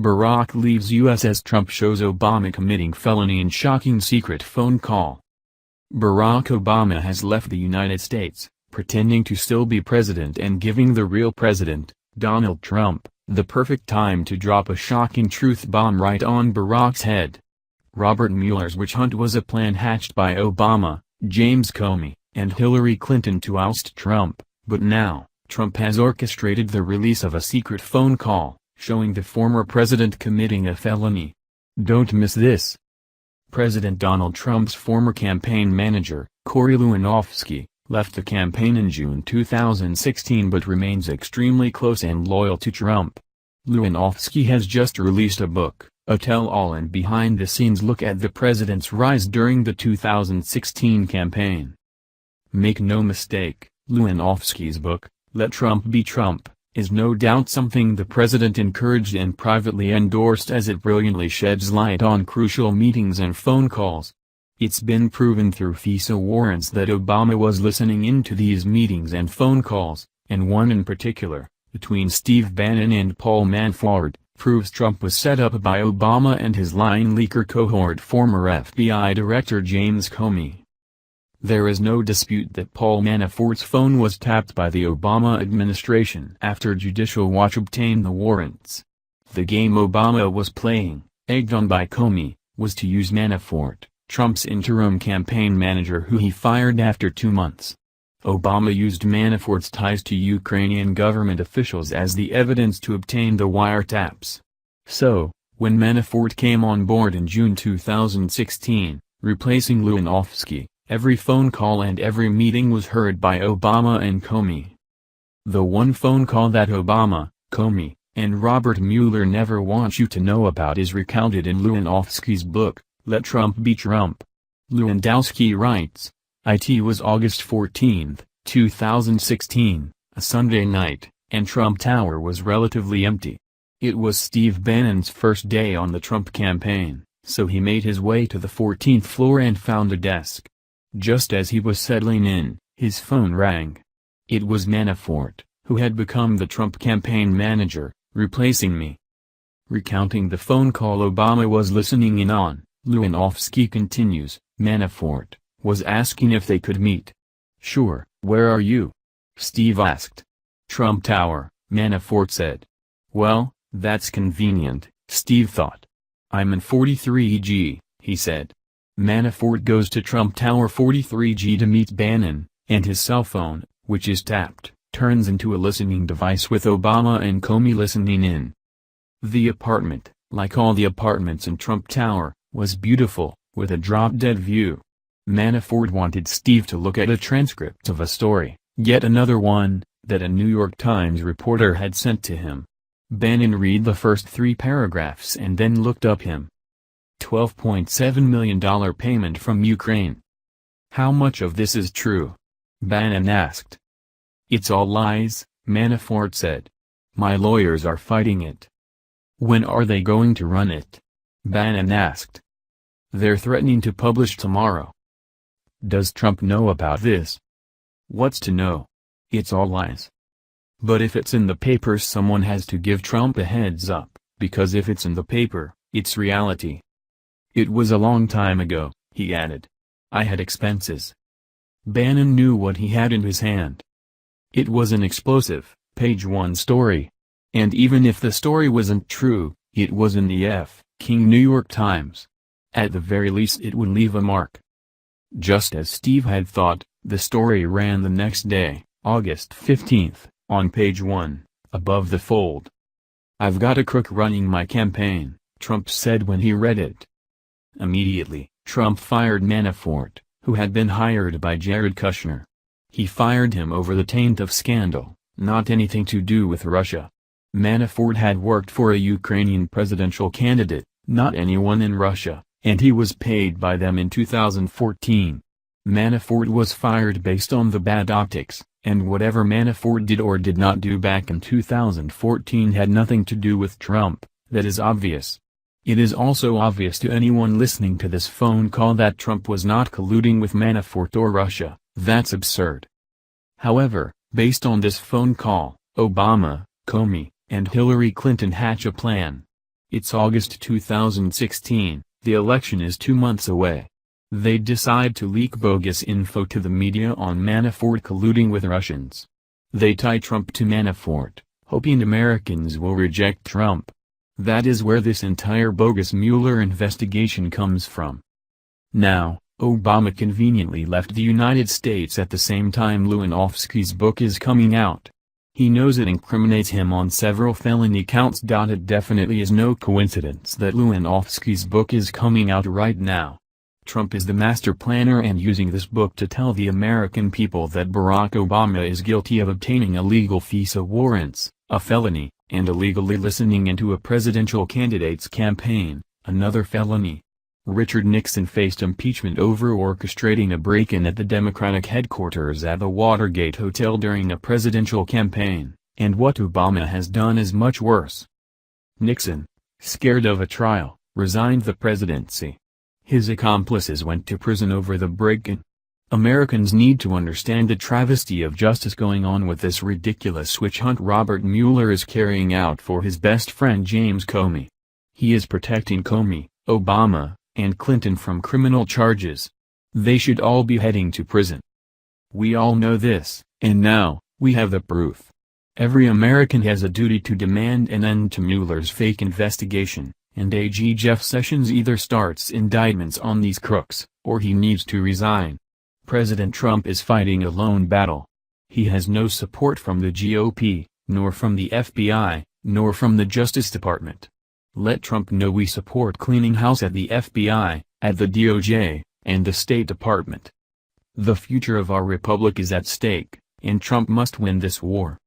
Barack leaves U.S. as Trump shows Obama committing felony in shocking secret phone call. Barack Obama has left the United States, pretending to still be president and giving the real president, Donald Trump, the perfect time to drop a shocking truth bomb right on Barack's head. Robert Mueller's witch hunt was a plan hatched by Obama, James Comey, and Hillary Clinton to oust Trump, but now, Trump has orchestrated the release of a secret phone call, showing the former president committing a felony. Don't miss this. President Donald Trump's former campaign manager, Corey Lewandowski, left the campaign in June 2016 but remains extremely close and loyal to Trump. Lewandowski has just released a book, a tell-all and behind-the-scenes look at the president's rise during the 2016 campaign. Make no mistake, Lewandowski's book, Let Trump Be Trump, is no doubt something the president encouraged and privately endorsed, as it brilliantly sheds light on crucial meetings and phone calls. It's been proven through FISA warrants that Obama was listening into these meetings and phone calls, and one in particular, between Steve Bannon and Paul Manafort, proves Trump was set up by Obama and his line leaker cohort former FBI Director James Comey. There is no dispute that Paul Manafort's phone was tapped by the Obama administration after Judicial Watch obtained the warrants. The game Obama was playing, egged on by Comey, was to use Manafort, Trump's interim campaign manager who he fired after 2 months. Obama used Manafort's ties to Ukrainian government officials as the evidence to obtain the wiretaps. So, when Manafort came on board in June 2016, replacing Lewandowski, every phone call and every meeting was heard by Obama and Comey. The one phone call that Obama, Comey, and Robert Mueller never want you to know about is recounted in Lewandowski's book, Let Trump Be Trump. Lewandowski writes, "It was August 14, 2016, a Sunday night, and Trump Tower was relatively empty. It was Steve Bannon's first day on the Trump campaign, so he made his way to the 14th floor and found a desk. Just as he was settling in, his phone rang. It was Manafort, who had become the Trump campaign manager, replacing me." Recounting the phone call Obama was listening in on, Lewandowski continues, "Manafort was asking if they could meet. 'Sure, where are you?' Steve asked. 'Trump Tower,' Manafort said. 'Well, that's convenient,' Steve thought. 'I'm in 43G, he said. Manafort goes to Trump Tower 43G to meet Bannon, and his cell phone, which is tapped, turns into a listening device with Obama and Comey listening in. The apartment, like all the apartments in Trump Tower, was beautiful, with a drop-dead view. Manafort wanted Steve to look at a transcript of a story, yet another one, that a New York Times reporter had sent to him. Bannon read the first 3 paragraphs and then looked up him. $12.7 million payment from Ukraine. How much of this is true? Bannon asked. It's all lies, Manafort said. My lawyers are fighting it. When are they going to run it? Bannon asked. They're threatening to publish tomorrow. Does Trump know about this? What's to know? It's all lies. But if it's in the papers, someone has to give Trump a heads up, because if it's in the paper, it's reality. It was a long time ago, he added. I had expenses. Bannon knew what he had in his hand. It was an explosive, page 1 story. And even if the story wasn't true, it was in the King New York Times. At the very least it would leave a mark. Just as Steve had thought, the story ran the next day, August 15th, on page 1, above the fold. I've got a crook running my campaign, Trump said when he read it. Immediately, Trump fired Manafort, who had been hired by Jared Kushner. He fired him over the taint of scandal, not anything to do with Russia. Manafort had worked for a Ukrainian presidential candidate, not anyone in Russia, and he was paid by them in 2014. Manafort was fired based on the bad optics, and whatever Manafort did or did not do back in 2014 had nothing to do with Trump. That is obvious. It is also obvious to anyone listening to this phone call that Trump was not colluding with Manafort or Russia. That's absurd. However, based on this phone call, Obama, Comey, and Hillary Clinton hatch a plan. It's August 2016, the election is 2 months away. They decide to leak bogus info to the media on Manafort colluding with Russians. They tie Trump to Manafort, hoping Americans will reject Trump. That is where this entire bogus Mueller investigation comes from. Now, Obama conveniently left the United States at the same time Lewandowski's book is coming out. He knows it incriminates him on several felony counts. It definitely is no coincidence that Lewandowski's book is coming out right now. Trump is the master planner and using this book to tell the American people that Barack Obama is guilty of obtaining illegal FISA warrants, a felony, and illegally listening into a presidential candidate's campaign, another felony. Richard Nixon faced impeachment over orchestrating a break-in at the Democratic headquarters at the Watergate Hotel during a presidential campaign, and what Obama has done is much worse. Nixon, scared of a trial, resigned the presidency. His accomplices went to prison over the break-in. Americans need to understand the travesty of justice going on with this ridiculous witch hunt Robert Mueller is carrying out for his best friend James Comey. He is protecting Comey, Obama, and Clinton from criminal charges. They should all be heading to prison. We all know this, and now, we have the proof. Every American has a duty to demand an end to Mueller's fake investigation, and AG Jeff Sessions either starts indictments on these crooks, or he needs to resign. President Trump is fighting a lone battle. He has no support from the GOP, nor from the FBI, nor from the Justice Department. Let Trump know we support cleaning house at the FBI, at the DOJ, and the State Department. The future of our republic is at stake, and Trump must win this war.